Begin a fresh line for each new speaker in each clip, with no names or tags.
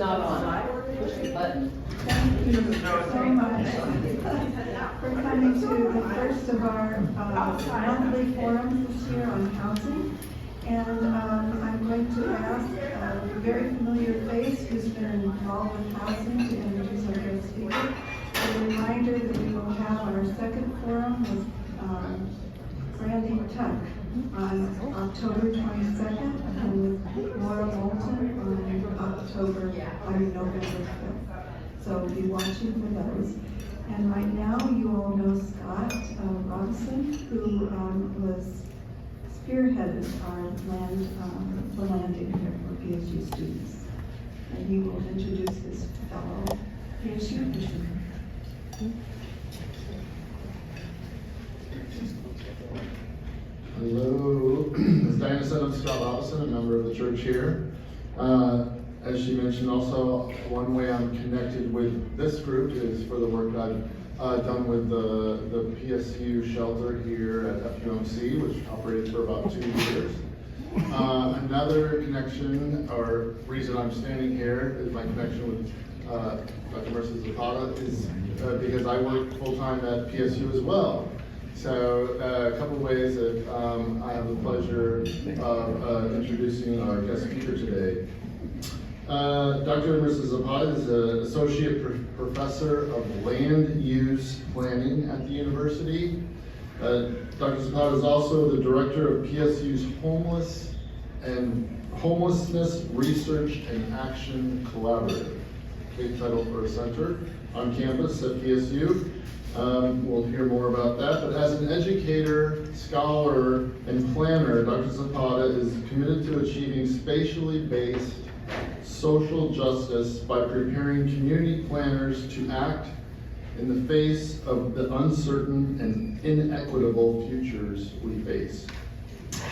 not on. Push the button.
Thank you so much for coming to the first of our monthly forums this year on housing. And I'm going to ask a very familiar face who's been involved with housing to introduce our guest speaker. A reminder that we will have our second forum with Brandy Tuck on October 22nd and with Laura Moulton on November 5th. So be watching for those. And right now, you all know Scott Robinson, who was spearheaded our the landing here for PSU students. And he will introduce his fellow PSU missionary.
Hello, as Diana said, I'm Scott Robinson, a member of the church here. As she mentioned, also one way I'm connected with this group is for the work I've done with the PSU shelter here at FUMC, which operated for about 2 years. Another connection, or reason I'm standing here, is my connection with Dr. Marisa Zapata, is because I work full-time at PSU as well. So a couple of ways that I have the pleasure of introducing our guest speaker today. Dr. Marisa Zapata is an associate professor of land use planning at the university. Dr. Zapata is also the director of PSU's Homelessness Research and Action Collaborative, big title for a center on campus at PSU. We'll hear more about that, but as an educator, scholar, and planner, Dr. Zapata is committed to achieving spatially based social justice by preparing community planners to act in the face of the uncertain and inequitable futures we face.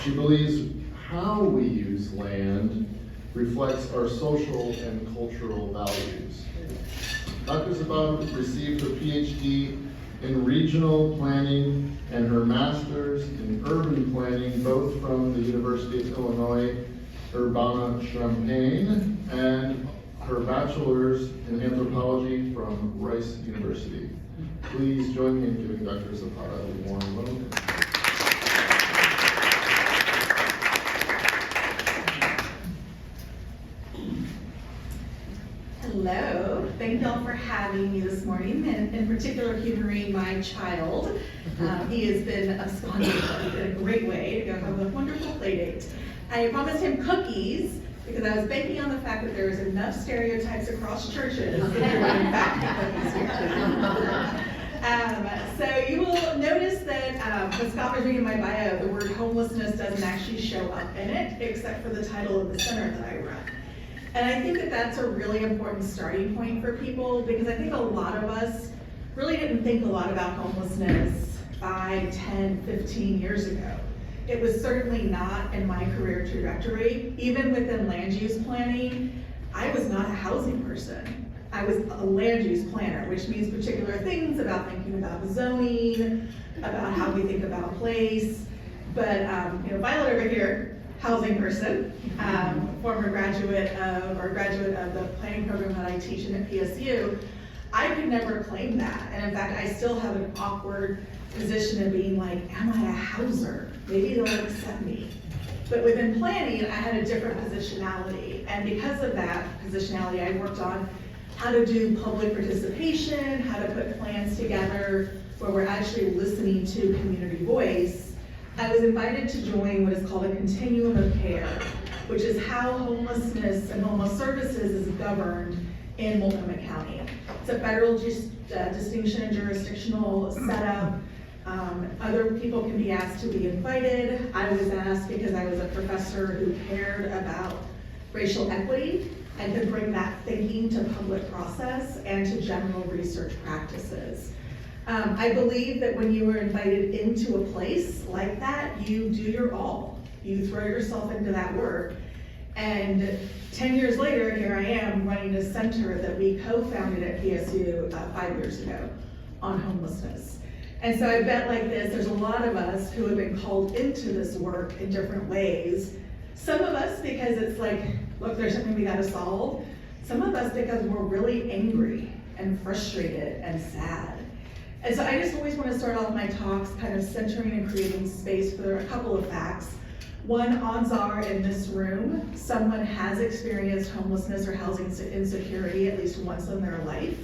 She believes how we use land reflects our social and cultural values. Dr. Zapata received her PhD in regional planning and her master's in urban planning, both from the University of Illinois Urbana-Champaign, and her bachelor's in anthropology from Rice University. Please join me in giving Dr. Zapata a warm welcome.
Hello, thank y'all for having me this morning, and in particular humoring my child. He has been absconding in a great way to go have a wonderful play date. I promised him cookies because I was banking on the fact that there's enough stereotypes across churches that there would in fact be cookies here. So you will notice that when Scott was reading my bio, the word homelessness doesn't actually show up in it, except for the title of the center that I run. And I think that that's a really important starting point for people, because I think a lot of us really didn't think a lot about homelessness 5, 10, 15 years ago. It was certainly not in my career trajectory. Even within land use planning, I was not a housing person. I was a land use planner, which means particular things about thinking about zoning, about how we think about place. But Violet over here, housing person, former graduate of the planning program that I teach in at PSU, I could never claim that. And in fact, I still have an awkward position of being like, am I a houser? Maybe they'll accept me. But within planning, I had a different positionality. And because of that positionality, I worked on how to do public participation, how to put plans together where we're actually listening to community voice. I was invited to join what is called a continuum of care, which is how homelessness and homeless services is governed in Multnomah County. It's a federal distinction and jurisdictional setup. Other people can be asked to be invited. I was asked because I was a professor who cared about racial equity and could bring that thinking to public process and to general research practices. I believe that when you are invited into a place like that, you do your all. You throw yourself into that work. And 10 years later, here I am running a center that we co-founded at PSU 5 years ago on homelessness. And so I bet like this, there's a lot of us who have been called into this work in different ways. Some of us because it's like, look, there's something we gotta solve. Some of us because we're really angry and frustrated and sad. And so I just always want to start off my talks kind of centering and creating space for a couple of facts. One, odds are in this room, someone has experienced homelessness or housing insecurity at least once in their life.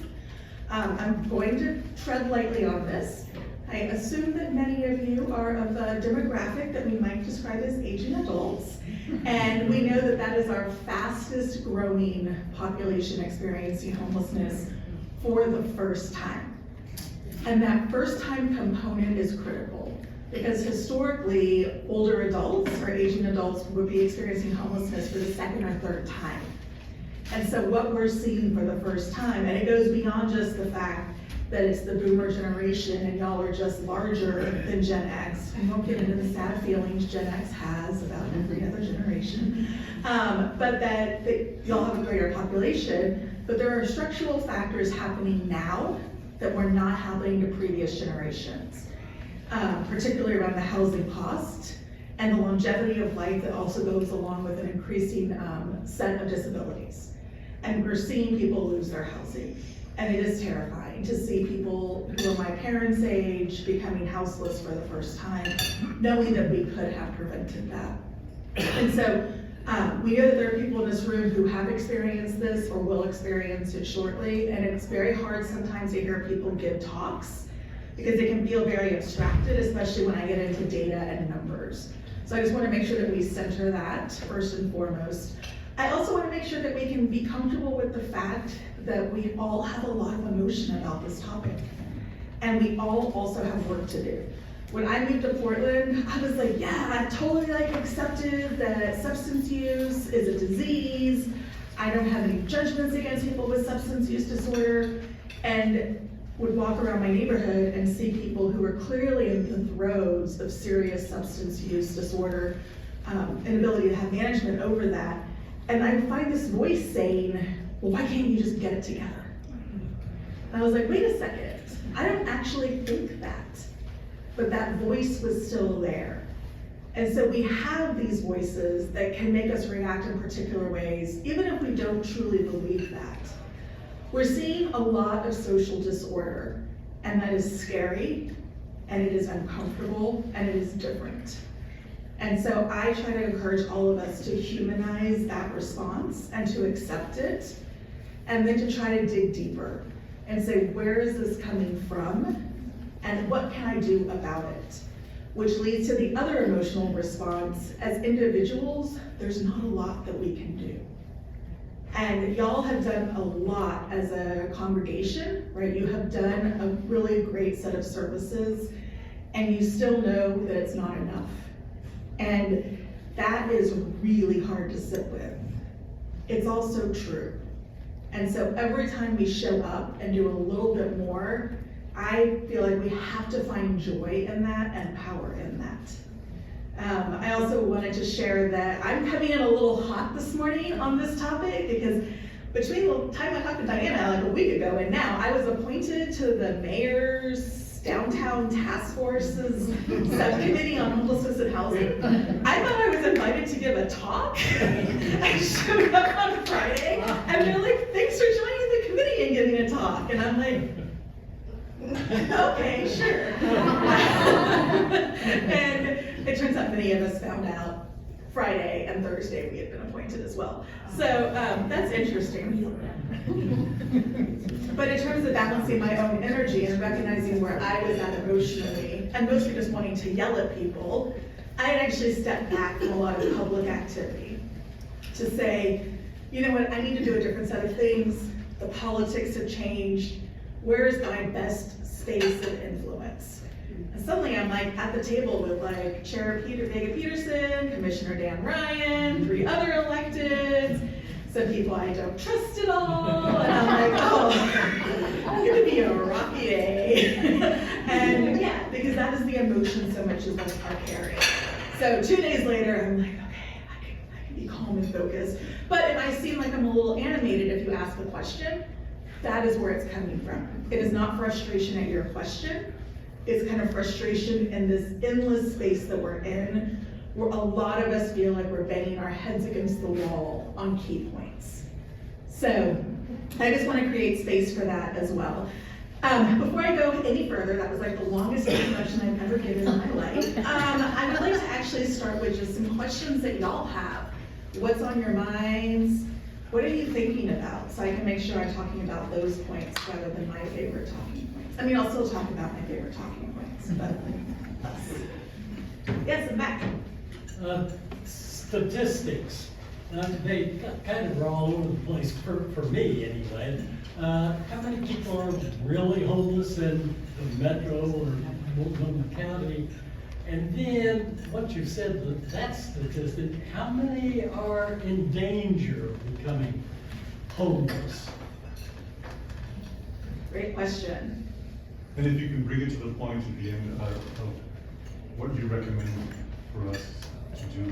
I'm going to tread lightly on this. I assume that many of you are of a demographic that we might describe as aging adults. And we know that that is our fastest growing population experiencing homelessness for the first time. And that first time component is critical because historically, older adults or aging adults would be experiencing homelessness for the second or third time. And so what we're seeing for the first time, and it goes beyond just the fact that it's the boomer generation and y'all are just larger than Gen X. I won't get into the sad feelings Gen X has about every other generation, but that y'all have a greater population, but there are structural factors happening now that were not happening to previous generations, particularly around the housing cost and the longevity of life that also goes along with an increasing set of disabilities. And we're seeing people lose their housing. And it is terrifying to see people who are my parents' age becoming houseless for the first time, knowing that we could have prevented that. And so we know that there are people in this room who have experienced this or will experience it shortly, and it's very hard sometimes to hear people give talks because it can feel very abstracted, especially when I get into data and numbers. So I just want to make sure that we center that first and foremost. I also want to make sure that we can be comfortable with the fact that we all have a lot of emotion about this topic. And we all also have work to do. When I moved to Portland, I was like, yeah, I totally accepted that substance use is a disease. I don't have any judgments against people with substance use disorder. And would walk around my neighborhood and see people who are clearly in the throes of serious substance use disorder, inability to have management over that. And I would find this voice saying, well, why can't you just get it together? And I was like, wait a second, I don't actually think that. But that voice was still there. And so we have these voices that can make us react in particular ways, even if we don't truly believe that. We're seeing a lot of social disorder, and that is scary, and it is uncomfortable, and it is different. And so I try to encourage all of us to humanize that response and to accept it, and then to try to dig deeper and say, where is this coming from? And what can I do about it? Which leads to the other emotional response. As individuals, there's not a lot that we can do. And y'all have done a lot as a congregation, right? You have done a really great set of services, and you still know that it's not enough. And that is really hard to sit with. It's also true. And so every time we show up and do a little bit more, I feel like we have to find joy in that and power in that. I also wanted to share that I'm coming in a little hot this morning on this topic because between the time I talked to Diana like a week ago and now, I was appointed to the mayor's downtown task force's subcommittee on homelessness and housing. I thought I was invited to give a talk. I showed up on Friday and they're like, thanks for joining the committee and giving a talk. And I'm like, okay, sure. And it turns out many of us found out Friday and Thursday we had been appointed as well. So that's interesting. But in terms of balancing my own energy and recognizing where I was at emotionally, and mostly just wanting to yell at people, I had actually stepped back from a lot of public activity to say, you know what, I need to do a different set of things. The politics have changed. Where is my best space of influence? And suddenly I'm like at the table with like Chair Vega Peterson, Commissioner Dan Ryan, 3 other electeds, some people I don't trust at all, and I'm like, oh, it's gonna be a rocky day. And yeah, because that is the emotion so much as us are carrying. So 2 days later, I'm like, okay, I can be calm and focused. But if I seem like I'm a little animated if you ask the question, that is where it's coming from. It is not frustration at your question. It's kind of frustration in this endless space that we're in, where a lot of us feel like we're banging our heads against the wall on key points. So So I just want to create space for that as well. Before I go any further, that was like the longest introduction I've ever given in my life. I would like to actually start with just some questions that y'all have. What's on your minds? What are you thinking about? So I can make sure I'm talking about those points rather than my favorite talking points. I mean, I'll still talk about my favorite talking points, but yes, in back.
Statistics. They kind of are all over the place for me anyway. How many people are really homeless in the metro or Multnomah County? And then what you said, that statistic, how many are in danger of becoming homeless?
Great question.
And if you can bring it to the point at the end of what you recommend for us to do,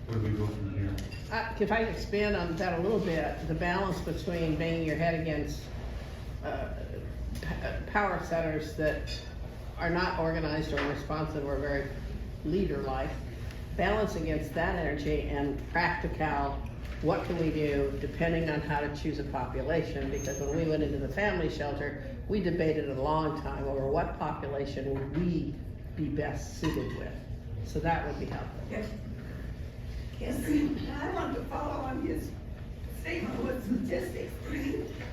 where do we go from here?
If I expand on that a little bit, the balance between banging your head against power centers that are not organized or responsive or very leader-like, balance against that energy and practical, what can we do depending on how to choose a population? Because when we went into the family shelter, we debated a long time over what population would we be best suited with. So that would be helpful.
Yes. Yes.
I want to follow on his statement with statistics.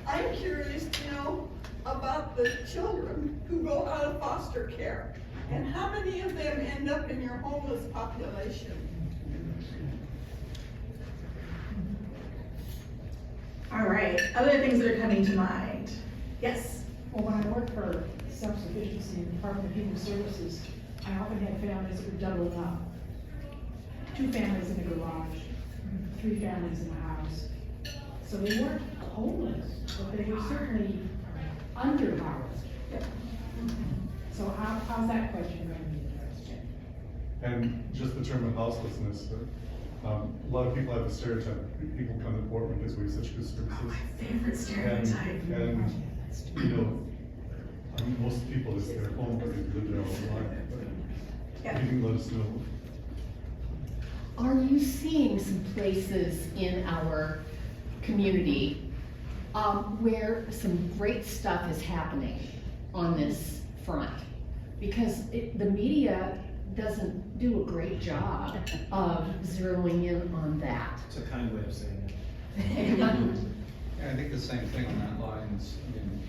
I'm curious to know about the children who go out of foster care and how many of them end up in your homeless population?
All right, other things that are coming to mind. Yes.
Well, when I worked for self-sufficiency in the Department of Human Services, I often had families that were doubling up. 2 families in a garage, 3 families in a house. So they weren't homeless, but they were certainly underhoused.
Yep.
So how's that question going to be addressed, Jen?
And just the term of houselessness, a lot of people have a stereotype, people come to Portland because we have such good services.
Favorite stereotype.
And you know, I mean, most people, it's their home, but they've lived there all their life.
Yeah.
But you can let us know.
Are you seeing some places in our community where some great stuff is happening on this front? Because the media doesn't do a great job of zeroing in on that.
It's a kind way of saying it.
Yeah, I think the same thing on that lines. I mean,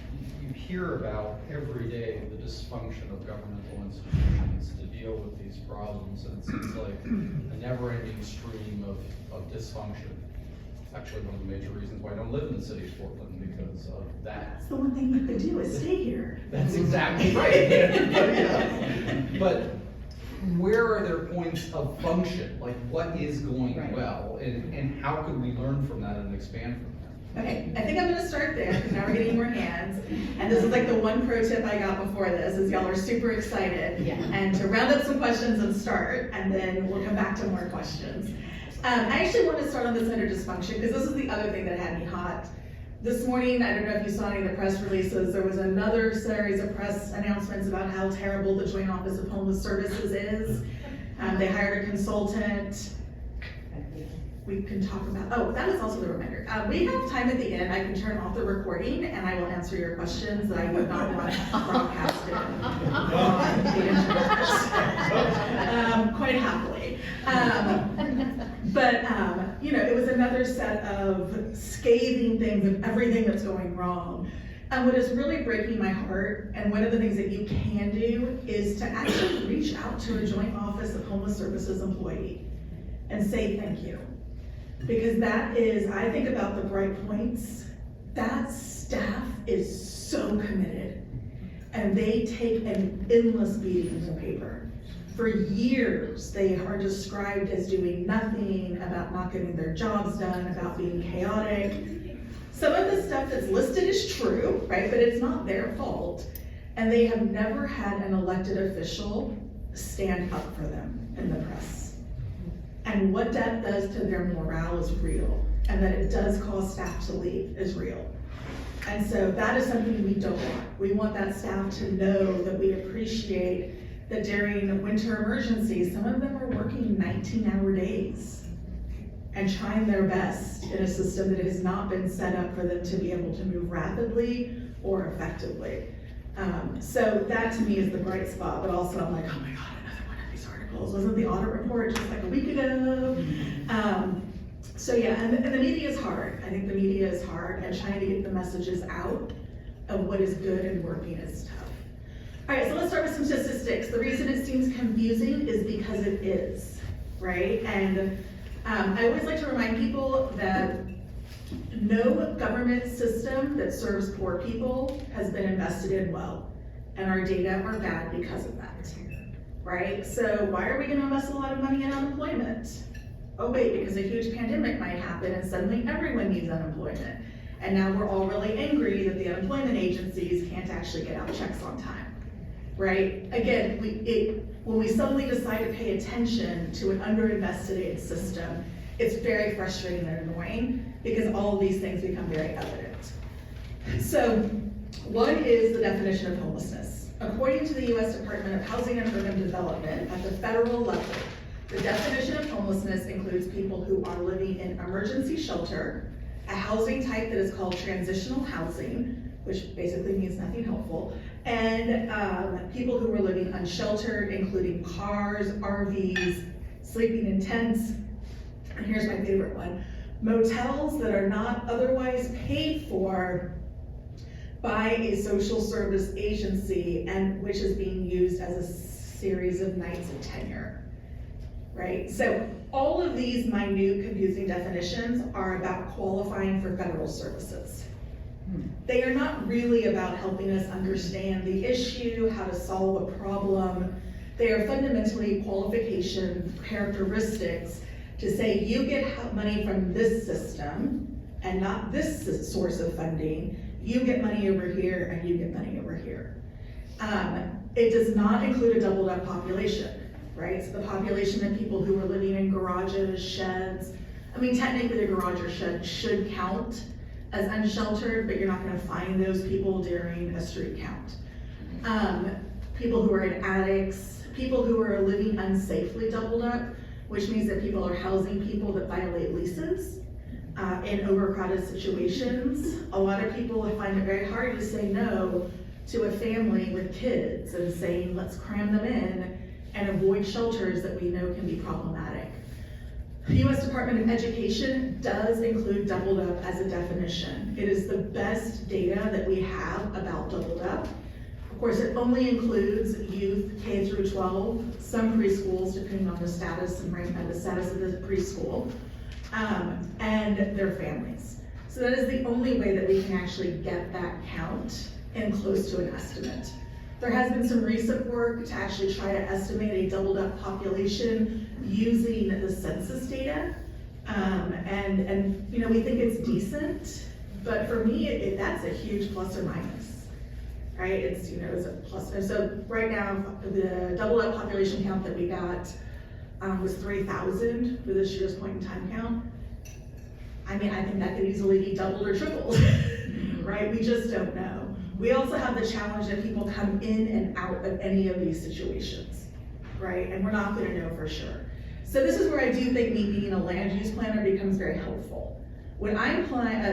you hear about every day the dysfunction of governmental institutions to deal with these problems, and it seems like a never-ending stream of dysfunction. It's actually one of the major reasons why I don't live in the city of Portland, because of that.
That's the one thing you could do is stay here.
That's exactly right. But where are there points of function? Like, what is going
Right.
well, and how could we learn from that and expand from that?
Okay, I think I'm gonna start there, because now we're getting more hands. And this is like the one pro tip I got before this, is y'all are super excited.
Yeah.
And to round up some questions and start, and then we'll come back to more questions. I actually want to start on the center dysfunction, because this is the other thing that had me hot. This morning, I don't know if you saw any of the press releases, there was another series of press announcements about how terrible the Joint Office of Homeless Services is. They hired a consultant. We can talk about, oh, that was also the reminder. We have time at the end, I can turn off the recording and I will answer your questions that I would not want broadcasted on the internet. Quite happily. You know, it was another set of scathing things of everything that's going wrong. What is really breaking my heart, and one of the things that you can do, is to actually reach out to a Joint Office of Homeless Services employee and say thank you. Because that is, I think about the Bright Points, that staff is so committed. And they take an endless beating in the paper. For years, they are described as doing nothing, about not getting their jobs done, about being chaotic. Some of the stuff that's listed is true, right? But it's not their fault. And they have never had an elected official stand up for them in the press. And what that does to their morale is real. And that it does cause staff to leave is real. And so that is something we don't want. We want that staff to know that we appreciate that during winter emergencies, some of them are working 19-hour days. and trying their best in a system that has not been set up for them to be able to move rapidly or effectively. So that to me is the bright spot, but also I'm like, oh my God, another one of these articles. Wasn't the audit report just like a week ago? So yeah, and the media is hard. I think the media is hard, and trying to get the messages out of what is good and working is tough. All right, so let's start with some statistics. The reason it seems confusing is because it is, right? And I always like to remind people that no government system that serves poor people has been invested in well, and our data are bad because of that, right? So why are we gonna invest a lot of money in unemployment? Oh wait, because a huge pandemic might happen and suddenly everyone needs unemployment. And now we're all really angry that the unemployment agencies can't actually get out checks on time, right? Again, when we suddenly decide to pay attention to an underinvested system, it's very frustrating and annoying because all of these things become very evident. So one is the definition of homelessness. According to the US Department of Housing and Urban Development, at the federal level, the definition of homelessness includes people who are living in emergency shelter, a housing type that is called transitional housing, which basically means nothing helpful, and people who are living unsheltered, including cars, RVs, sleeping in tents, and here's my favorite one, motels that are not otherwise paid for by a social service agency and which is being used as a series of nights of tenure, right? So all of these minute confusing definitions are about qualifying for federal services. They are not really about helping us understand the issue, how to solve a problem. They are fundamentally qualification characteristics to say you get money from this system and not this source of funding. You get money over here and you get money over here. It does not include a doubled up population, right? So the population of people who are living in garages, sheds. I mean, technically a garage or shed should count as unsheltered, but you're not gonna find those people during a street count. People who are in attics, people who are living unsafely doubled up, which means that people are housing people that violate leases in overcrowded situations. A lot of people find it very hard to say no to a family with kids and saying, let's cram them in and avoid shelters that we know can be problematic. The US Department of Education does include doubled up as a definition. It is the best data that we have about doubled up. Of course, it only includes youth K through 12, some preschools depending on the status and rank of the status of the preschool, and their families. So that is the only way that we can actually get that count and close to an estimate. There has been some recent work to actually try to estimate a doubled up population using the census data. And you know, we think it's decent, but for me, that's a huge plus or minus, right? It's, you know, it's a plus. And so right now, the doubled up population count that we got was 3,000 for this year's point in time count. I mean, I think that could easily be doubled or tripled, right? We just don't know. We also have the challenge that people come in and out of any of these situations, right? And we're not gonna know for sure. So this is where I do think me being a land use planner becomes very helpful. When I'm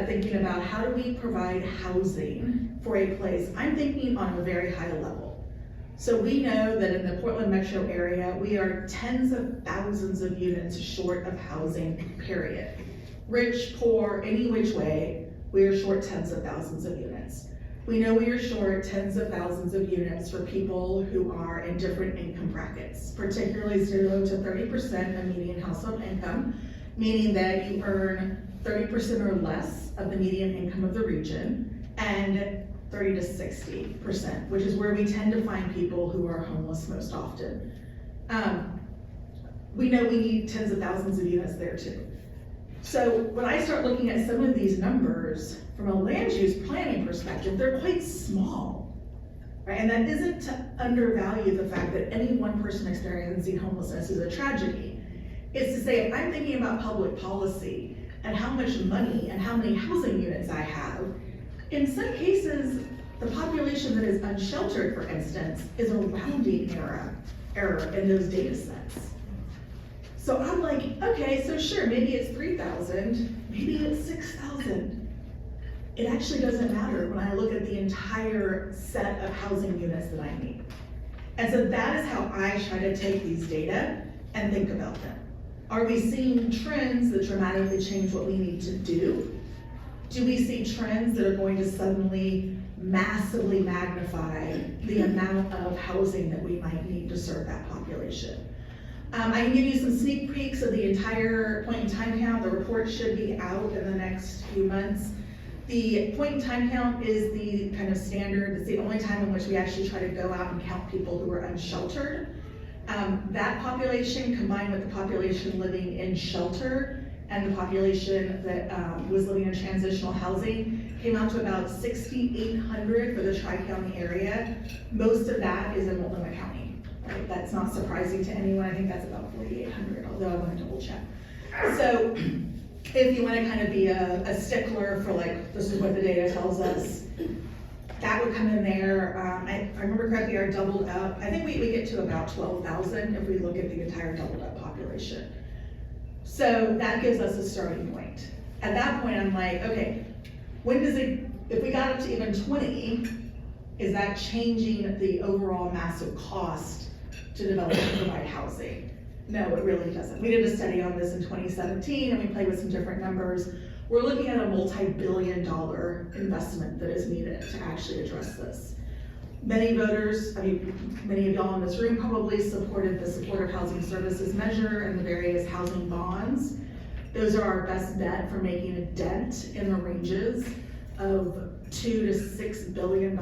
thinking about how do we provide housing for a place, I'm thinking on a very high level. So we know that in the Portland metro area, we are tens of thousands of units short of housing, period. Rich, poor, any which way, we are short tens of thousands of units. We know we are short tens of thousands of units for people who are in different income brackets, particularly 0 to 30% of median household income, meaning that you earn 30% or less of the median income of the region, and 30 to 60%, which is where we tend to find people who are homeless most often. We know we need tens of thousands of units there too. So when I start looking at some of these numbers from a land use planning perspective, they're quite small, right? And that isn't to undervalue the fact that any one person experiencing homelessness is a tragedy. It's to say, if I'm thinking about public policy and how much money and how many housing units I have, in some cases, the population that is unsheltered, for instance, is a rounding error in those data sets. So I'm like, okay, so sure, maybe it's 3,000, maybe it's 6,000. It actually doesn't matter when I look at the entire set of housing units that I need. And so that is how I try to take these data and think about them. Are we seeing trends that dramatically change what we need to do? Do we see trends that are going to suddenly massively magnify the amount of housing that we might need to serve that population? I can give you some sneak peeks of the entire point in time count. The report should be out in the next few months. The point in time count is the kind of standard. It's the only time in which we actually try to go out and count people who are unsheltered. That population combined with the population living in shelter and the population that was living in transitional housing came out to about 6,800 for the Tri-County area. Most of that is in Multnomah County. Right? That's not surprising to anyone. I think that's about 4,800, although I want to double check. So if you want to kind of be a stickler for like, this is what the data tells us, that would come in there. I remember correctly, our doubled up, I think we get to about 12,000 if we look at the entire doubled up population. So that gives us a starting point. At that point, I'm like, okay, when does it, if we got up to even 20, is that changing the overall massive cost to develop and provide housing? No, it really doesn't. We did a study on this in 2017 and we played with some different numbers. We're looking at a multi-billion-dollar investment that is needed to actually address this. Many voters, many of y'all in this room probably supported the Supportive Housing Services measure and the various housing bonds. Those are our best bet for making a dent in the ranges of $2 to $6 billion,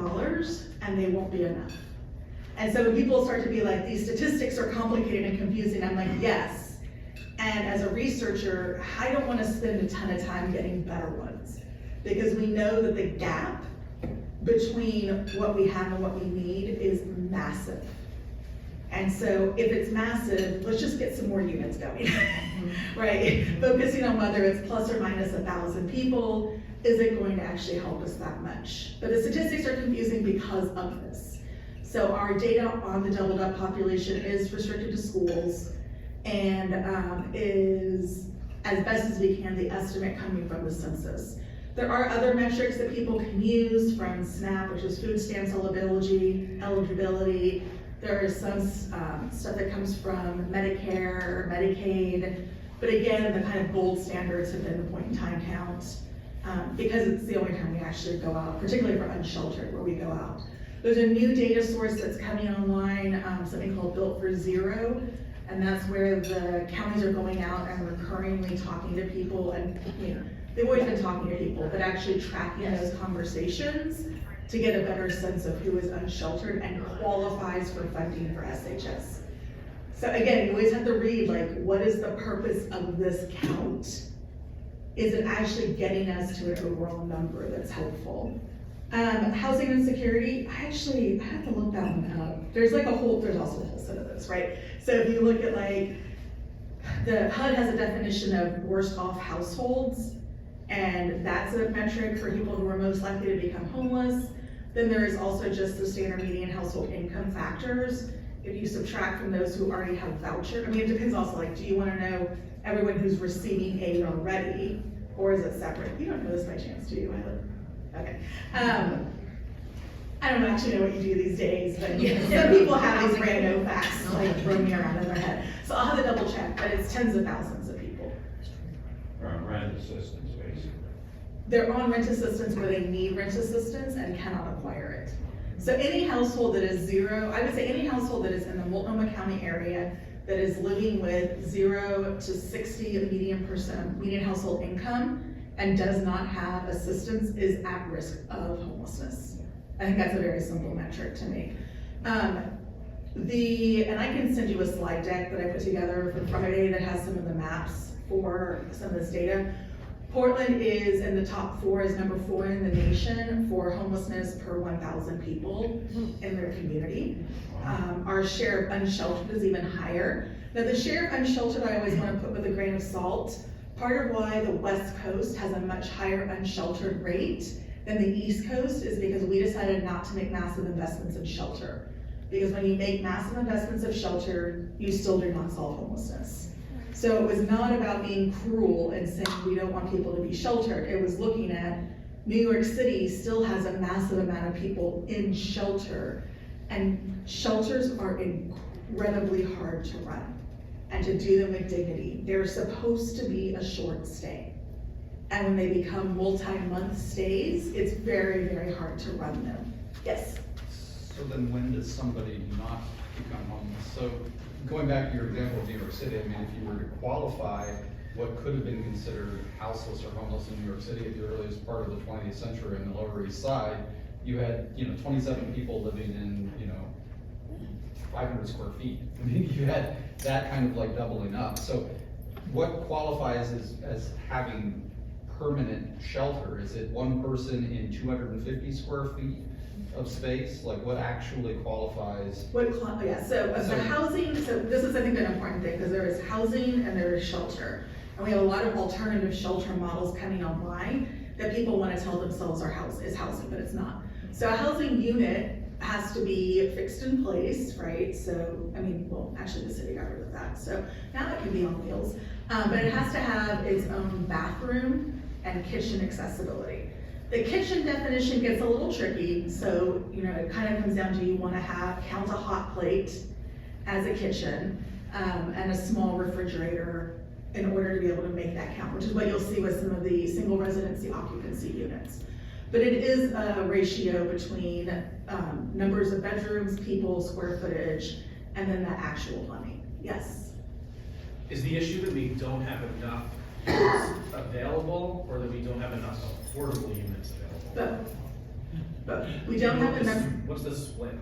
and they won't be enough. And so when people start to be like, these statistics are complicated and confusing, I'm like, yes. And as a researcher, I don't want to spend a ton of time getting better ones, because we know that the gap between what we have and what we need is massive. And so if it's massive, let's just get some more units going, right? Focusing on whether it's plus or minus 1,000 people, is it going to actually help us that much? But the statistics are confusing because of this. So our data on the doubled up population is restricted to schools and is, as best as we can, the estimate coming from the census. There are other metrics that people can use from SNAP, which is food stamps eligibility. There is some stuff that comes from Medicare or Medicaid. But again, the kind of gold standards have been the point in time count because it's the only time we actually go out, particularly for unsheltered, where we go out. There's a new data source that's coming online, something called Built for Zero. And that's where the counties are going out and recurringly talking to people, and they've always been talking to people, but actually tracking those conversations to get a better sense of who is unsheltered and qualifies for funding for SHS. So again, you always have to read, like, what is the purpose of this count? Is it actually getting us to an overall number that's helpful? Housing insecurity, I have to look that one up. There's also a whole set of this, right? So if you look at like, the HUD has a definition of worst off households, and that's a metric for people who are most likely to become homeless. Then there is also just the standard median household income factors. If you subtract from those who already have voucher, it depends also, like, do you want to know everyone who's receiving aid already, or is it separate? You don't know this by chance, do you, Isla? Okay. I don't actually know what you do these days, but some people have these random facts like roaming around in their head. So I'll have to double check, but it's tens of thousands of people.
They're on rent assistance, basically.
They're on rent assistance where they need rent assistance and cannot acquire it. So any household that is zero, I would say any household that is in the Multnomah County area that is living with 0 to 60 median household income and does not have assistance is at risk of homelessness. I think that's a very simple metric to me. And I can send you a slide deck that I put together for Friday that has some of the maps for some of this data. Portland is in the top 4, is number 4 in the nation for homelessness per 1,000 people in their community. Our share of unsheltered is even higher. Now the share of unsheltered I always want to put with a grain of salt. Part of why the West Coast has a much higher unsheltered rate than the East Coast is because we decided not to make massive investments in shelter. Because when you make massive investments of shelter, you still do not solve homelessness. So So it was not about being cruel and saying we don't want people to be sheltered. It was looking at New York City still has a massive amount of people in shelter, and shelters are incredibly hard to run and to do them with dignity. They're supposed to be a short stay. And when they become multi-month stays, it's very, very hard to run them. Yes?
So then when does somebody not become homeless? So going back to your example of New York City, I mean, if you were to qualify what could have been considered houseless or homeless in New York City at the earliest part of the 20th century in the Lower East Side, you had, 27 people living in, 500 square feet. I mean, you had that kind of like doubling up. So what qualifies as having permanent shelter? Is it one person in 250 square feet of space? Like what actually qualifies?
So housing, so this is I think an important thing, because there is housing and there is shelter. And we have a lot of alternative shelter models coming online that people want to tell themselves is housing, but it's not. So a housing unit has to be fixed in place, right? So, actually the city got rid of that. So now it can be on wheels, but it has to have its own bathroom and kitchen accessibility. The kitchen definition gets a little tricky. So, it kind of comes down to you want to count a hot plate as a kitchen, and a small refrigerator in order to be able to make that count, which is what you'll see with some of the single residency occupancy units. But it is a ratio between numbers of bedrooms, people, square footage, and then the actual plumbing. Yes?
Is the issue that we don't have enough units available, or that we don't have enough affordable units available?
But we don't have enough.
What's the split?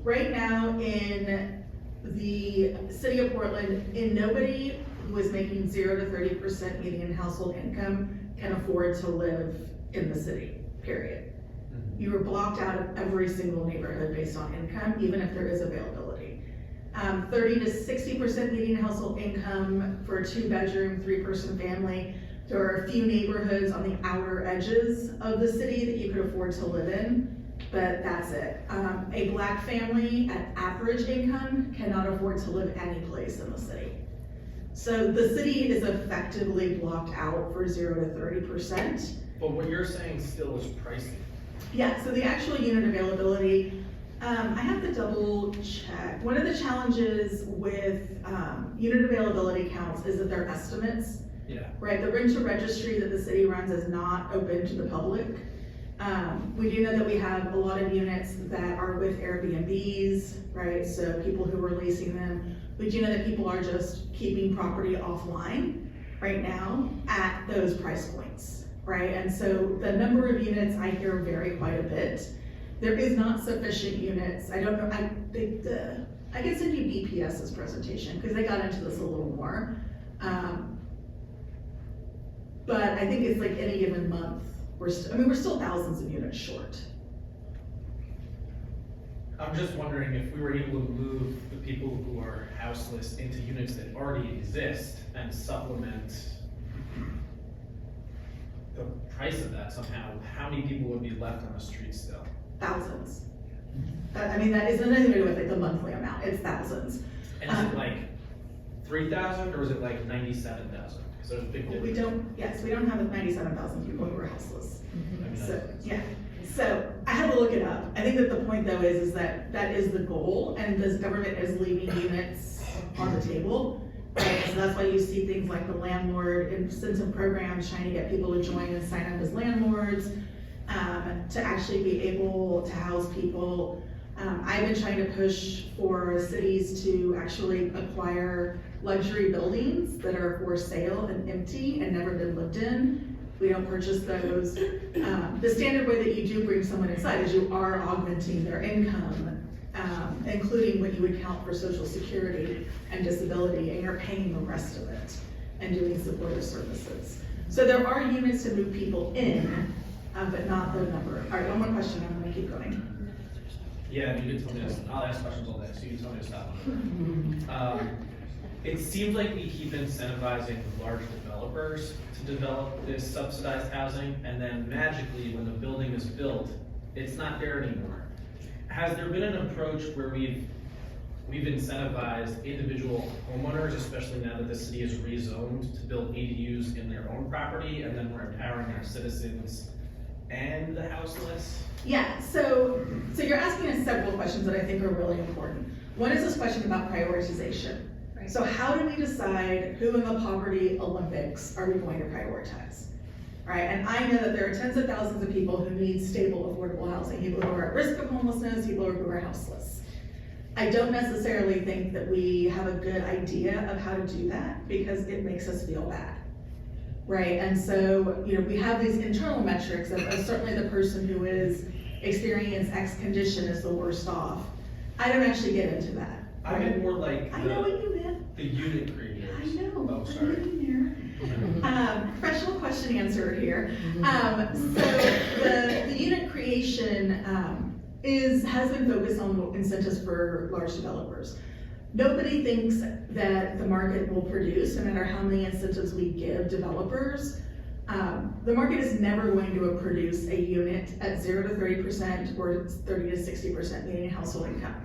Right now in the city of Portland, nobody who is making 0 to 30% median household income can afford to live in the city, period. You are blocked out of every single neighborhood based on income, even if there is availability. 30 to 60% median household income for a 2-bedroom, 3-person family. There are a few neighborhoods on the outer edges of the city that you could afford to live in, but that's it. A Black family at average income cannot afford to live any place in the city. So the city is effectively blocked out for 0 to 30%.
But what you're saying still is pricey.
Yeah, so the actual unit availability, I have to double check. One of the challenges with unit availability counts is that they're estimates.
Yeah.
Right, the renter registry that the city runs is not open to the public. We do know that we have a lot of units that are with Airbnbs, right? So people who are leasing them. We do know that people are just keeping property offline right now at those price points, right? And so the number of units I hear vary quite a bit. There is not sufficient units. I don't know, I can send you BPS's presentation because they got into this a little more. But I think it's like any given month, we're still thousands of units short.
I'm just wondering if we were able to move the people who are houseless into units that already exist and supplement the price of that somehow, how many people would be left on the street still?
Thousands. That is nothing to do with like the monthly amount, it's thousands.
And is it like 3,000 or is it like 97,000? Because there's a big difference.
We don't have 97,000 people who are houseless.
I mean,
So, yeah. So I had to look it up. I think that the point though is that is the goal, and this government is leaving units on the table. Right? So that's why you see things like the landlord incentive programs trying to get people to join and sign up as landlords, to actually be able to house people. I've been trying to push for cities to actually acquire luxury buildings that are for sale and empty and never been lived in. We don't purchase those. The standard way that you do bring someone inside is you are augmenting their income, including what you would count for Social Security and disability, and you're paying the rest of it and doing supportive services. So there are units to move people in, but not the number. All right, one more question, I'm gonna keep going.
Yeah, you can tell me this. I'll ask questions all day, so you can tell me to stop. It seems like we keep incentivizing large developers to develop this subsidized housing, and then magically, when the building is built, it's not there anymore. Has there been an approach where we've we've incentivized individual homeowners, especially now that the city is rezoned, to build ADUs in their own property, and then we're empowering our citizens and the houseless.
Yeah, so you're asking us several questions that I think are really important. One is this question about prioritization.
Right.
So how do we decide who in the poverty Olympics are we going to prioritize? Right, and I know that there are tens of thousands of people who need stable, affordable housing, people who are at risk of homelessness, people who are houseless. I don't necessarily think that we have a good idea of how to do that because it makes us feel bad. Right, and so, we have these internal metrics of certainly the person who is experiencing X condition is the worst off. I don't actually get into that.
I meant more like
I know what you meant.
the unit creators.
I know.
Oh, sorry.
Professional question answer here. So the unit creation has been focused on incentives for large developers. Nobody thinks that the market will produce, no matter how many incentives we give developers. The market is never going to produce a unit at 0 to 30% or 30 to 60% median household income.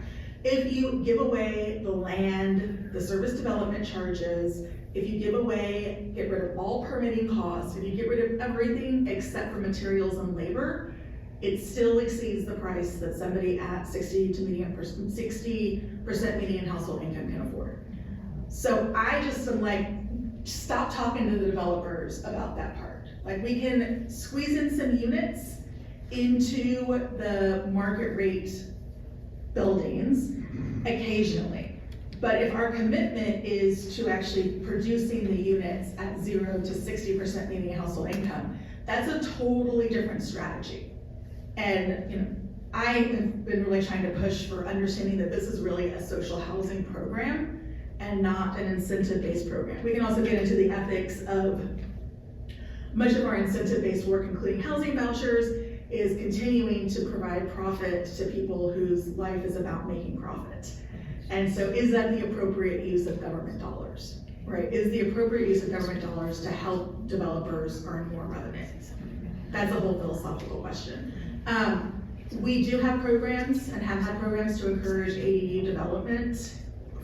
If you give away the land, the service development charges, if you give away, get rid of all permitting costs, if you get rid of everything except for materials and labor, it still exceeds the price that somebody at 60% median household income can afford. So I just am like, stop talking to the developers about that part. Like, we can squeeze in some units into the market rate buildings occasionally. But if our commitment is to actually producing the units at 0 to 60% median household income, that's a totally different strategy. And I have been really trying to push for understanding that this is really a social housing program and not an incentive-based program. We can also get into the ethics of much of our incentive-based work, including housing vouchers, is continuing to provide profit to people whose life is about making profit. And so is that the appropriate use of government dollars, right? Is the appropriate use of government dollars to help developers earn more revenue? That's a whole philosophical question. We do have programs and have had programs to encourage ADU development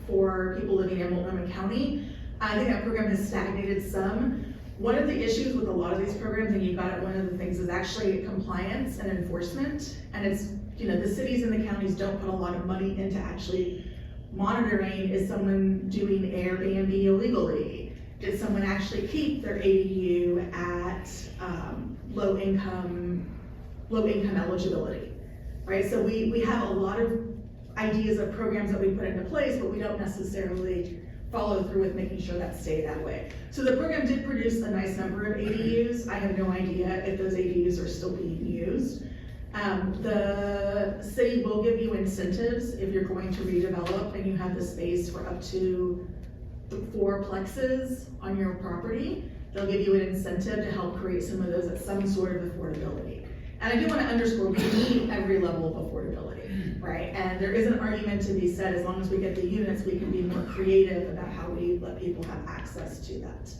for people living in Multnomah County. I think that program has stagnated some. One of the issues with a lot of these programs, and you got it, one of the things is actually compliance and enforcement. And it's, the cities and the counties don't put a lot of money into actually monitoring, is someone doing Airbnb illegally? Did someone actually keep their ADU at low income eligibility, right? So we have a lot of ideas of programs that we put into place, but we don't necessarily follow through with making sure that stay that way. So the program did produce a nice number of ADUs. I have no idea if those ADUs are still being used. The city will give you incentives if you're going to redevelop and you have the space for up to 4 plexes on your property. They'll give you an incentive to help create some of those at some sort of affordability. And I do want to underscore, we need every level of affordability, right? And there is an argument to be said, as long as we get the units, we can be more creative about how we let people have access to that.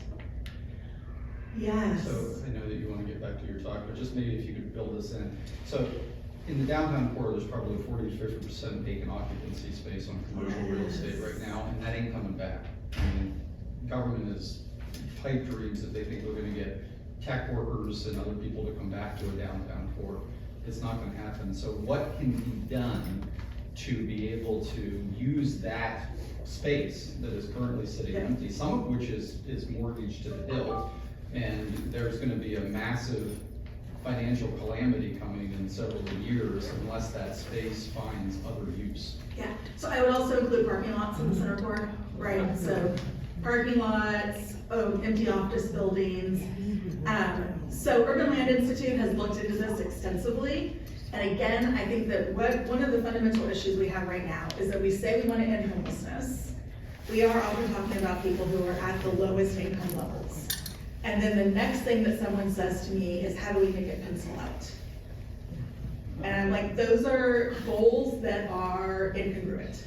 Yes.
So I know that you want to get back to your talk, but just maybe if you could build this in. So in the downtown core, there's probably 40 to 50% vacant occupancy space on commercial real estate right now, and that ain't coming back. I mean, government is pipe dreams that they think we're going to get tech workers and other people to come back to a downtown core. It's not going to happen. So what can be done to be able to use that space that is currently sitting empty, some of which is mortgaged to the hilt, and there's going to be a massive financial calamity coming in several years unless that space finds other use.
Yeah, so I would also include parking lots in the center core, right? So parking lots, empty office buildings. So Urban Land Institute has looked into this extensively. And again, I think that one of the fundamental issues we have right now is that we say we want to end homelessness. We are often talking about people who are at the lowest income levels. And then the next thing that someone says to me is, how do we make it pencil out? And I'm like, those are goals that are incongruent.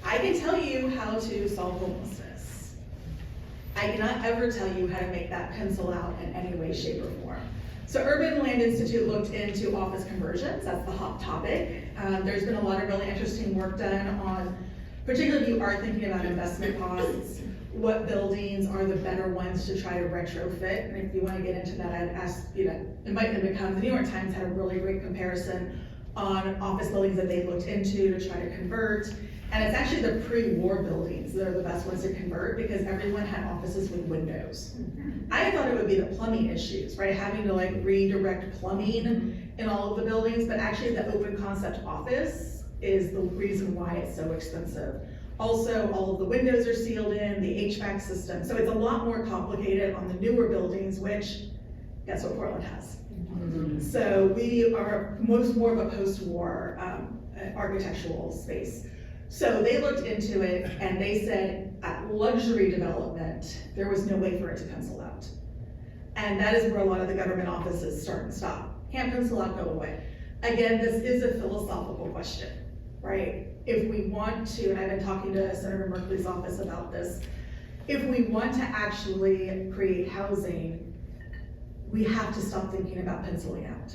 I can tell you how to solve homelessness. I cannot ever tell you how to make that pencil out in any way, shape, or form. So Urban Land Institute looked into office conversions. That's the hot topic. There's been a lot of really interesting work done on particularly if you are thinking about investment costs, what buildings are the better ones to try to retrofit? And if you wanna get into that, I'd ask, invite them to come. The New York Times had a really great comparison on office buildings that they looked into to try to convert. And it's actually the pre-war buildings that are the best ones to convert because everyone had offices with windows. I thought it would be the plumbing issues, right? Having to like redirect plumbing in all of the buildings, but actually the open concept office is the reason why it's so expensive. Also, all of the windows are sealed in, the HVAC system. So it's a lot more complicated on the newer buildings, which guess what Portland has. So we are more of a post-war architectural space. So they looked into it and they said at luxury development, there was no way for it to pencil out. And that is where a lot of the government offices start and stop. Can't pencil out, go away. Again, this is a philosophical question, right? If we want to, and I've been talking to Senator Merkley's office about this, if we want to actually create housing, we have to stop thinking about penciling out.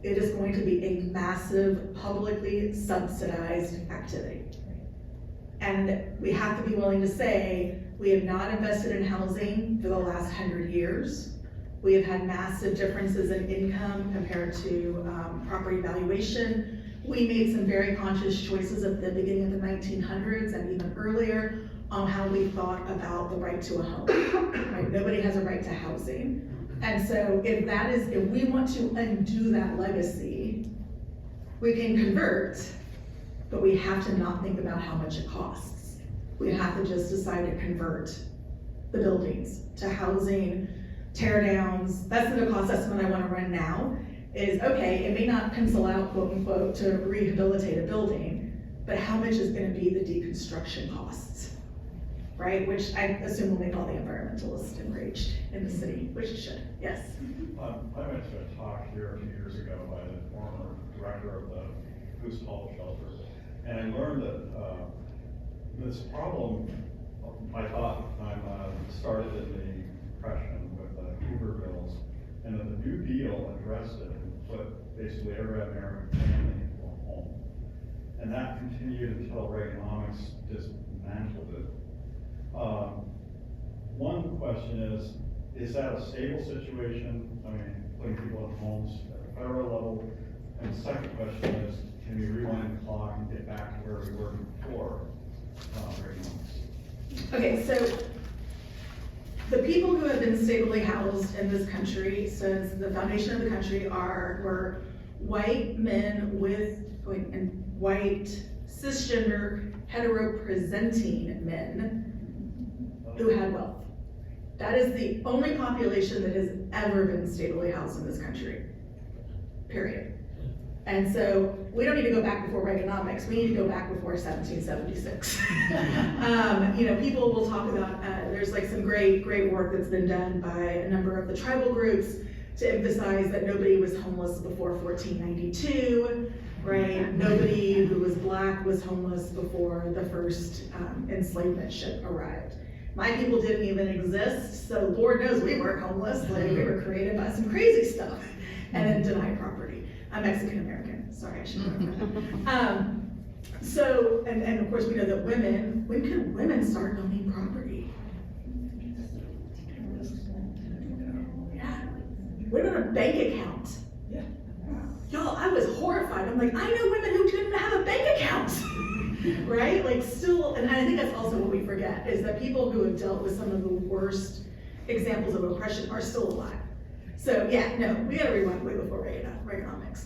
It is going to be a massive, publicly subsidized activity. And we have to be willing to say, we have not invested in housing for the last 100 years. We have had massive differences in income compared to property valuation. We made some very conscious choices at the beginning of the 1900s and even earlier on how we thought about the right to a home. Right? Nobody has a right to housing. And so if we want to undo that legacy, we can convert, but we have to not think about how much it costs. We have to just decide to convert the buildings to housing, tear downs. That's the cost estimate I want to run now is, okay, it may not pencil out, quote unquote, to rehabilitate a building, but how much is going to be the deconstruction costs, right? Which I assume will make all the environmentalists enraged in the city, which it should, yes.
I went to a talk here a few years ago by the former director of the Goose Hollow Shelter, and I learned that this problem, I thought, started in the Depression with the Hoover bills, and that the New Deal addressed it and put basically every American family into a home. And that continued until Reaganomics dismantled it. One question is that a stable situation? I mean, putting people in homes at the federal level? And the second question is, can we rewind the clock and get back to where we were before Reaganomics?
Okay, so the people who have been stably housed in this country since the foundation of the country were white men and white cisgender hetero-presenting men who had wealth. That is the only population that has ever been stably housed in this country, period. And so we don't need to go back before Reaganomics, we need to go back before 1776. People will talk about, there's like some great work that's been done by a number of the tribal groups to emphasize that nobody was homeless before 1492, right? Nobody who was Black was homeless before the first enslavement ship arrived. My people didn't even exist, so Lord knows we weren't homeless, like we were created by some crazy stuff and then denied property. I'm Mexican American, sorry, I should know that. So, and of course we know that when could women start owning property? Yeah, women on a bank account.
Yeah.
Y'all, I was horrified. I'm like, I know women who didn't have a bank account. Right? Like still, and I think that's also what we forget, is that people who have dealt with some of the worst examples of oppression are still alive. So yeah, no, we gotta rewind way before Reaganomics.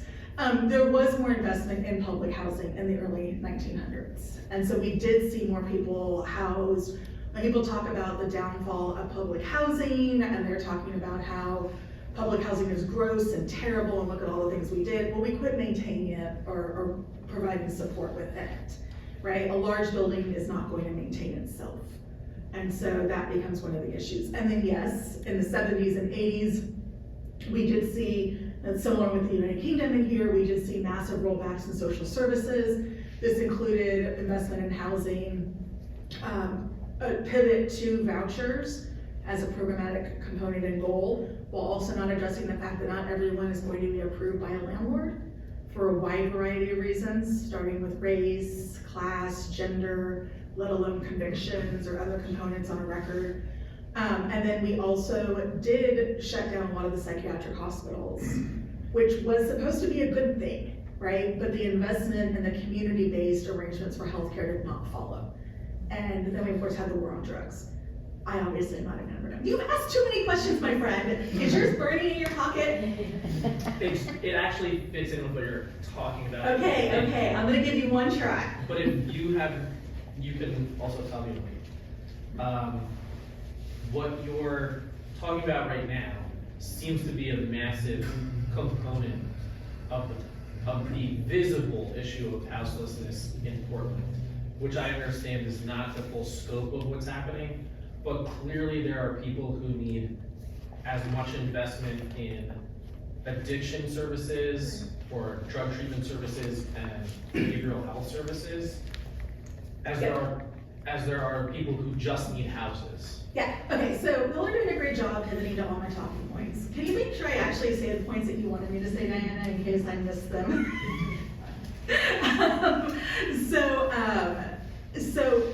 There was more investment in public housing in the early 1900s. And so we did see more people housed. When people talk about the downfall of public housing, and they're talking about how public housing is gross and terrible, and look at all the things we did, well, we quit maintaining it or providing support with it, right? A large building is not going to maintain itself. And so that becomes one of the issues. And then yes, in the 70s and 80s, we did see, similar with the United Kingdom in here, we did see massive rollbacks in social services. This included investment in housing, a pivot to vouchers as a programmatic component and goal, while also not addressing the fact that not everyone is going to be approved by a landlord for a wide variety of reasons, starting with race, class, gender, let alone convictions or other components on a record. And then we also did shut down a lot of the psychiatric hospitals, which was supposed to be a good thing, right? But the investment in the community-based arrangements for healthcare did not follow. And then we of course had the war on drugs. I obviously am not a number. You've asked too many questions, my friend. Is yours burning in your pocket?
It actually fits in with what you're talking about.
Okay, I'm gonna give you one try.
But if you have, you can also tell me what you're talking about right now seems to be a massive component of the visible issue of houselessness in Portland, which I understand is not the full scope of what's happening, but clearly there are people who need as much investment in addiction services or drug treatment services and behavioral health services as there are people who just need houses.
Yeah, okay, so Bill are doing a great job pivoting to all my talking points. Can you make sure I actually say the points that you wanted me to say, Diana, in case I missed them? So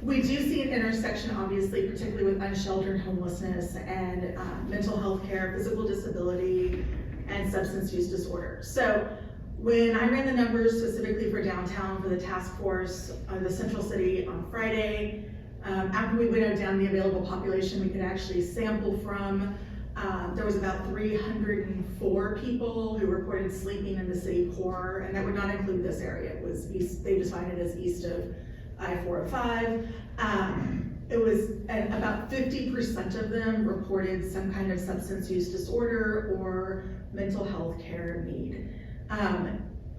we do see an intersection, obviously, particularly with unsheltered homelessness and mental health care, physical disability, and substance use disorder. So when I ran the numbers specifically for downtown for the task force, the Central City on Friday, after we winnowed down the available population we could actually sample from, there was about 304 people who reported sleeping in the city core, and that would not include this area. It was east, they defined it as east of I-405. It was, and about 50% of them reported some kind of substance use disorder or mental health care need.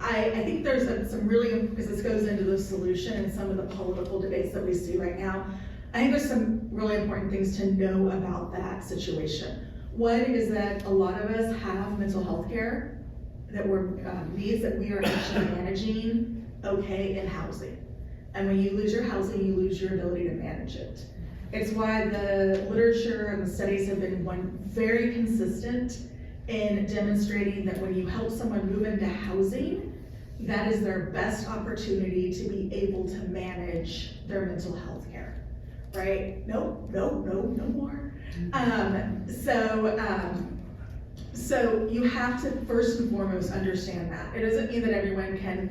I think there's some really, because this goes into the solution and some of the political debates that we see right now, I think there's some really important things to know about that situation. One is that a lot of us have mental health care that we're, needs that we are actually managing okay in housing. And when you lose your housing, you lose your ability to manage it. It's why the literature and the studies have been very consistent in demonstrating that when you help someone move into housing, that is their best opportunity to be able to manage their mental health care, right? No more. So you have to first and foremost understand that. It doesn't mean that everyone can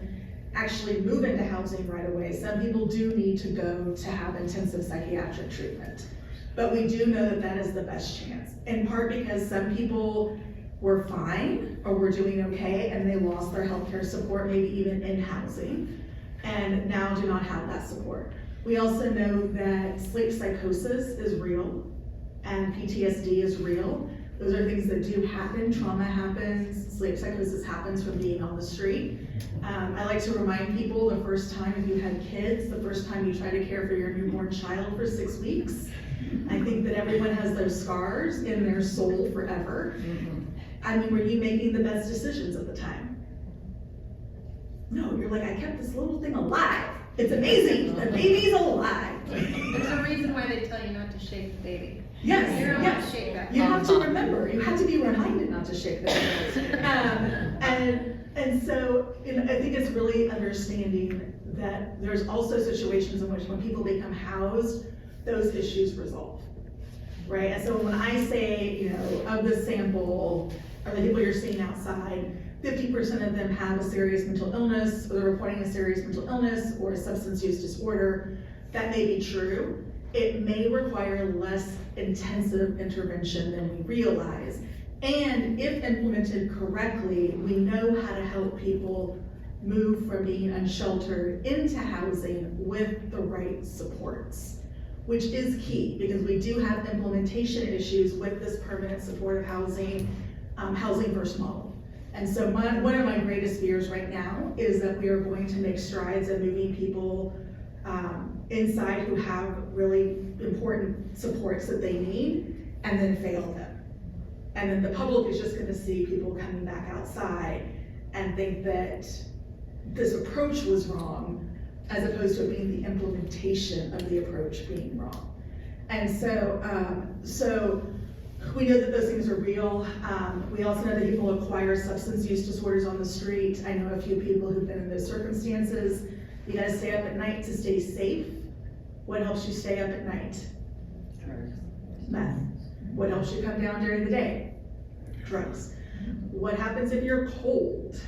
actually move into housing right away. Some people do need to go to have intensive psychiatric treatment. But we do know that that is the best chance, in part because some people were fine or were doing okay and they lost their healthcare support, maybe even in housing, and now do not have that support. We also know that sleep psychosis is real and PTSD is real. Those are things that do happen. Trauma happens, sleep psychosis happens from being on the street. I like to remind people the first time, if you had kids, the first time you try to care for your newborn child for 6 weeks, I think that everyone has those scars in their soul forever. I mean, were you making the best decisions at the time? No, you're like, I kept this little thing alive. It's amazing, the baby's alive.
There's a reason why they tell you not to shake the baby.
Yes,
You're not
yes.
to shake that.
You have to remember, you have to be reminded not to shake the baby. And so, I think it's really understanding that there's also situations in which when people become housed, those issues resolve, right? And so when I say, of the sample, or the people you're seeing outside, 50% of them have a serious mental illness, or they're reporting a serious mental illness or a substance use disorder. That may be true. It may require less intensive intervention than we realize. And if implemented correctly, we know how to help people move from being unsheltered into housing with the right supports, which is key because we do have implementation issues with this permanent supportive housing, housing first model. And so one of my greatest fears right now is that we are going to make strides in moving people inside who have really important supports that they need and then fail them. And then the public is just gonna see people coming back outside and think that this approach was wrong as opposed to it being the implementation of the approach being wrong. And so, We know that those things are real. We also know that people acquire substance use disorders on the street. I know a few people who've been in those circumstances. You gotta stay up at night to stay safe. What helps you stay up at night? Meth. What helps you come down during the day? Drugs. What happens if you're cold?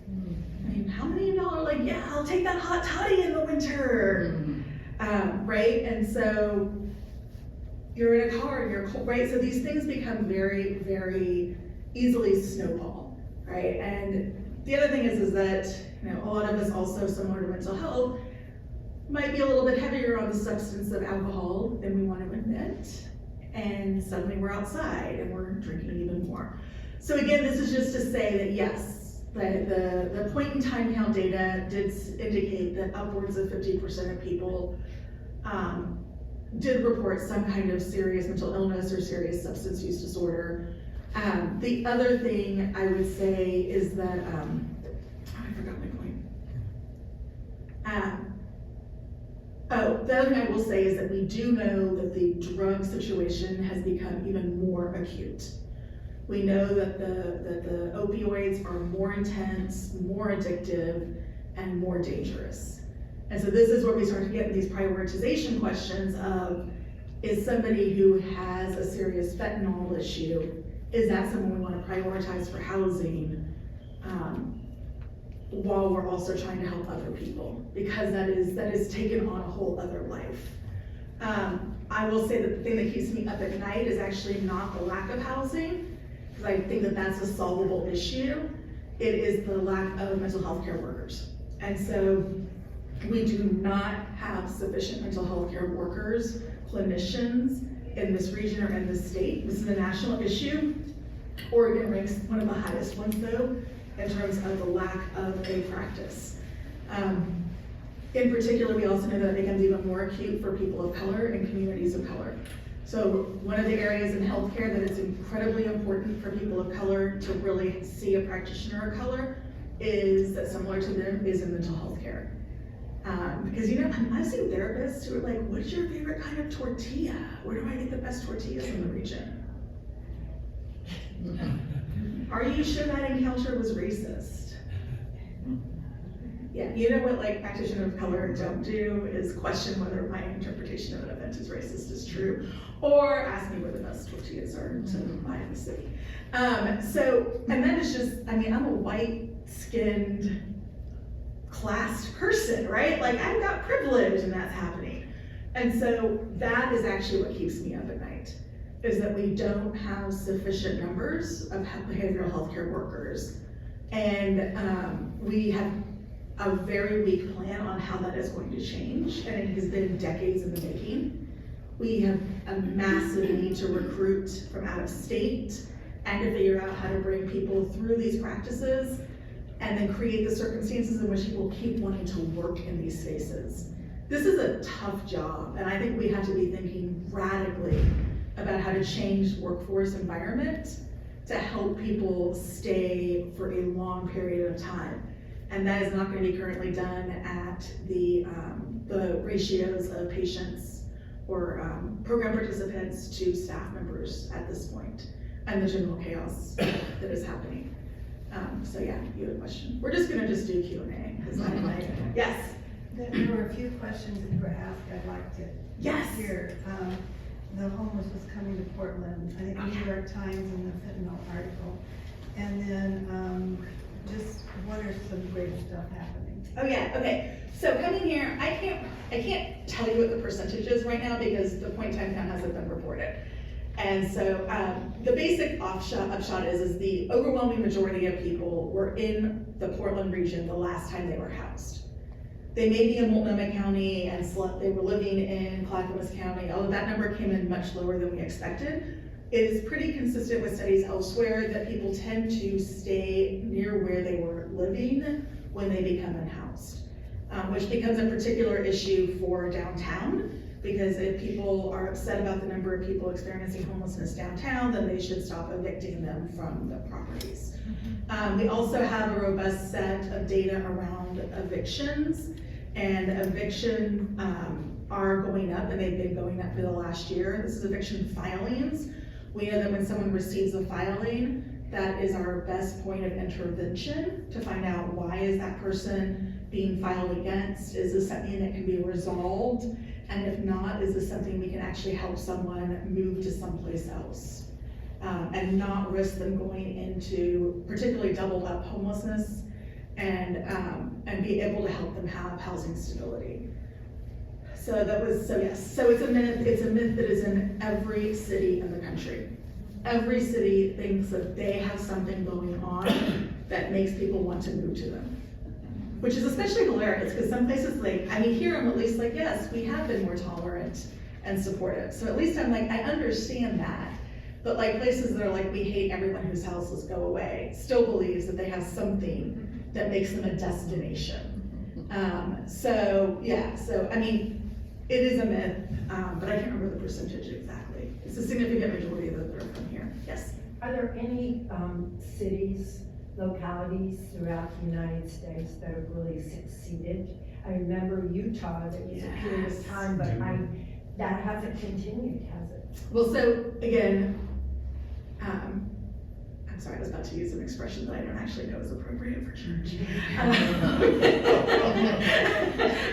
I mean, how many of y'all are like, yeah, I'll take that hot toddy in the winter, right? And so you're in a car and you're cold, right? So these things become very, very easily snowball, right? And the other thing is that, you know, a lot of us also, similar to mental health, might be a little bit heavier on the substance of alcohol than we want to admit. And suddenly we're outside and we're drinking even more. So again, this is just to say that yes, the point in time count data did indicate that upwards of 50% of people did report some kind of serious mental illness or serious substance use disorder. The other thing I would say is that, I forgot my point. The other thing I will say is that we do know that the drug situation has become even more acute. We know that the opioids are more intense, more addictive, and more dangerous. And so this is where we start to get these prioritization questions of, is somebody who has a serious fentanyl issue, is that someone we want to prioritize for housing, while we're also trying to help other people? Because that is taken on a whole other life. I will say that the thing that keeps me up at night is actually not the lack of housing, because I think that that's a solvable issue. It is the lack of mental health care workers. And so we do not have sufficient mental health care workers, clinicians in this region or in this state. This is a national issue. Oregon ranks one of the highest ones though, in terms of the lack of a practice. In particular, we also know that it becomes even more acute for people of color and communities of color. So one of the areas in healthcare that is incredibly important for people of color to really see a practitioner of color is that similar to them is in mental health care. Because you know, I've seen therapists who are like, what's your favorite kind of tortilla? Where do I get the best tortillas in the region? Are you sure that encounter was racist? Yeah, you know what like practitioners of color don't do is question whether my interpretation of an event is racist is true, or ask me where the best tortillas are to buy in the city. And that is just, I mean, I'm a white-skinned, classed person, right? Like I've got privilege and that's happening. And so that is actually what keeps me up at night, is that we don't have sufficient numbers of behavioral health care workers. And we have a very weak plan on how that is going to change, and it has been decades in the making. We have a massive need to recruit from out of state and to figure out how to bring people through these practices and then create the circumstances in which people keep wanting to work in these spaces. This is a tough job, and I think we have to be thinking radically about how to change workforce environment to help people stay for a long period of time. And that is not going to be currently done at the ratios of patients or program participants to staff members at this point, and the general chaos that is happening. So yeah, you have a question. We're just gonna do Q&A, because I'm like, yes?
There were a few questions that you were asked I'd like to hear. The homeless was coming to Portland, I think New York Times and the fentanyl article. And then just what are some great stuff happening?
Oh yeah, okay. So coming here, I can't tell you what the percentage is right now because the point in time count hasn't been reported. And so the basic upshot is the overwhelming majority of people were in the Portland region the last time they were housed. They may be in Multnomah County and they were living in Clackamas County, although that number came in much lower than we expected. It is pretty consistent with studies elsewhere that people tend to stay near where they were living when they become unhoused, which becomes a particular issue for downtown, because if people are upset about the number of people experiencing homelessness downtown, then they should stop evicting them from the properties. We also have a robust set of data around evictions, and eviction are going up, and they've been going up for the last year. This is eviction filings. We know that when someone receives a filing, that is our best point of intervention to find out why is that person being filed against? Is this something that can be resolved? And if not, is this something we can actually help someone move to someplace else? And not risk them going into particularly doubled up homelessness and be able to help them have housing stability. So yes, so it's a myth that is in every city in the country. Every city thinks that they have something going on that makes people want to move to them. Which is especially hilarious, because some places here I'm at least like, yes, we have been more tolerant and supportive. So at least I'm like, I understand that. But like places that are like, we hate everyone whose houses go away, still believes that they have something that makes them a destination. It is a myth, but I can't remember the percentage exactly. It's a significant majority that are from here, yes.
Are there any cities, localities throughout the United States that have really succeeded? I remember Utah, there was a period of time, but that hasn't continued, has it?
Well, so again, I'm sorry, I was about to use an expression that I don't actually know is appropriate for church.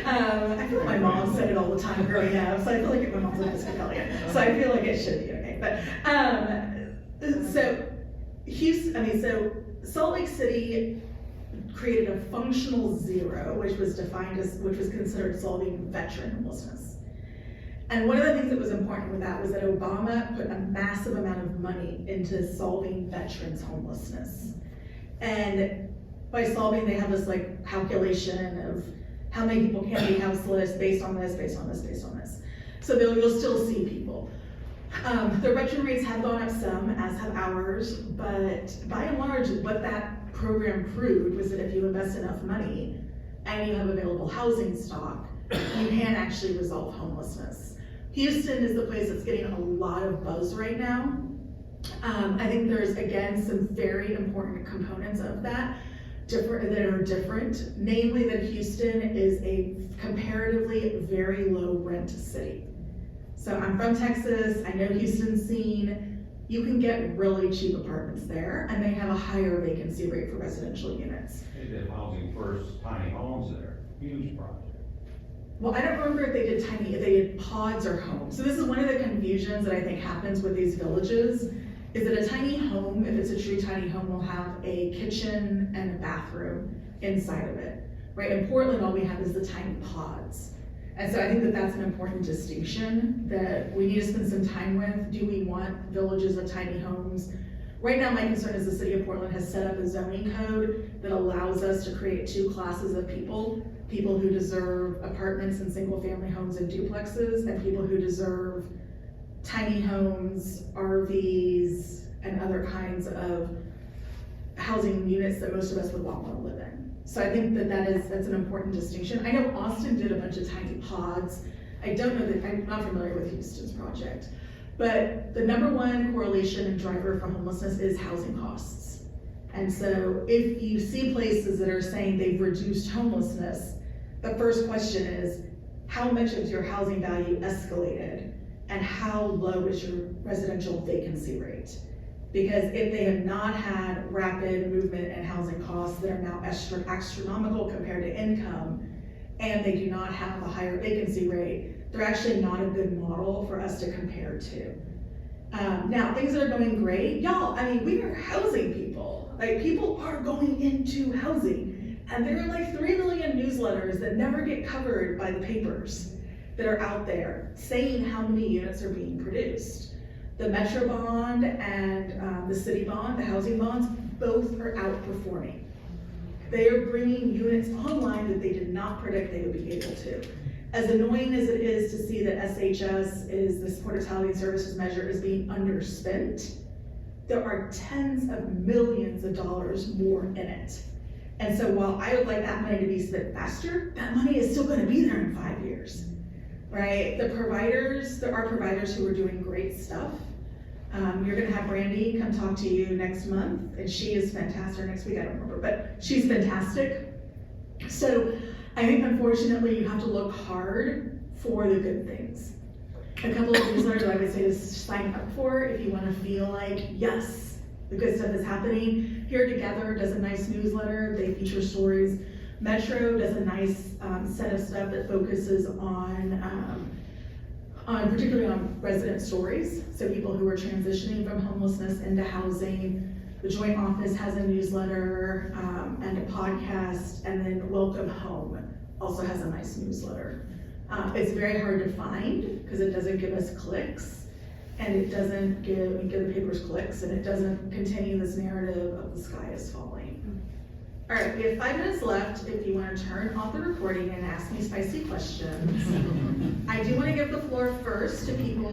I feel like my mom said it all the time growing up, so I feel like my mom's an Episcopalian, so I feel like it should be okay. But so Salt Lake City created a functional zero, which was considered solving veteran homelessness. And one of the things that was important with that was that Obama put a massive amount of money into solving veterans homelessness. And by solving, they have this like calculation of how many people can be houseless based on this, based on this, based on this. So you'll still see people. Their veteran rates have gone up some, as have ours, but by and large, what that program proved was that if you invest enough money and you have available housing stock, you can actually resolve homelessness. Houston is the place that's getting a lot of buzz right now. I think there's, again, some very important components of that that are different, namely that Houston is a comparatively very low rent city. So I'm from Texas, I know Houston's scene. You can get really cheap apartments there, and they have a higher vacancy rate for residential units.
They did Housing First tiny homes there, huge project.
Well, I don't remember if they did pods or homes. So this is one of the confusions that I think happens with these villages, is that a tiny home, if it's a true tiny home, will have a kitchen and a bathroom inside of it, right? In Portland, all we have is the tiny pods. And so I think that that's an important distinction that we need to spend some time with. Do we want villages of tiny homes? Right now, my concern is the city of Portland has set up a zoning code that allows us to create two classes of people who deserve apartments and single family homes and duplexes, and people who deserve tiny homes, RVs, and other kinds of housing units that most of us would want to live in. So I think that's an important distinction. I know Austin did a bunch of tiny pods. I don't know that, I'm not familiar with Houston's project, but the number one correlation and driver for homelessness is housing costs. And so if you see places that are saying they've reduced homelessness, the first question is, how much of your housing value escalated and how low is your residential vacancy rate? Because if they have not had rapid movement in housing costs that are now astronomical compared to income, and they do not have a higher vacancy rate, they're actually not a good model for us to compare to. Now, things that are going great, y'all, I mean, we are housing people. Like, people are going into housing, and there are like 3 million newsletters that never get covered by the papers that are out there saying how many units are being produced. The Metro bond and the city bond, the housing bonds, both are outperforming. They are bringing units online that they did not predict they would be able to. As annoying as it is to see that SHS, the Supportive Housing Services measure, is being underspent, there are tens of millions of dollars more in it. And so while I would like that money to be spent faster, that money is still gonna be there in 5 years, right? There are providers who are doing great stuff. You're gonna have Brandy come talk to you next month, and she is fantastic, next week, I don't remember, but she's fantastic. So I think unfortunately you have to look hard for the good things. a couple of newsletters I would say to sign up for if you wanna feel like, yes, the good stuff is happening. Here Together does a nice newsletter, they feature stories. Metro does a nice set of stuff that focuses on particularly on resident stories, so people who are transitioning from homelessness into housing. The Joint Office has a newsletter and a podcast, and then Welcome Home also has a nice newsletter. It's very hard to find because it doesn't give us clicks, and it doesn't give the papers clicks, and it doesn't contain this narrative of the sky is falling. All right, we have 5 minutes left if you want to turn off the recording and ask me spicy questions. I do want to give the floor first to people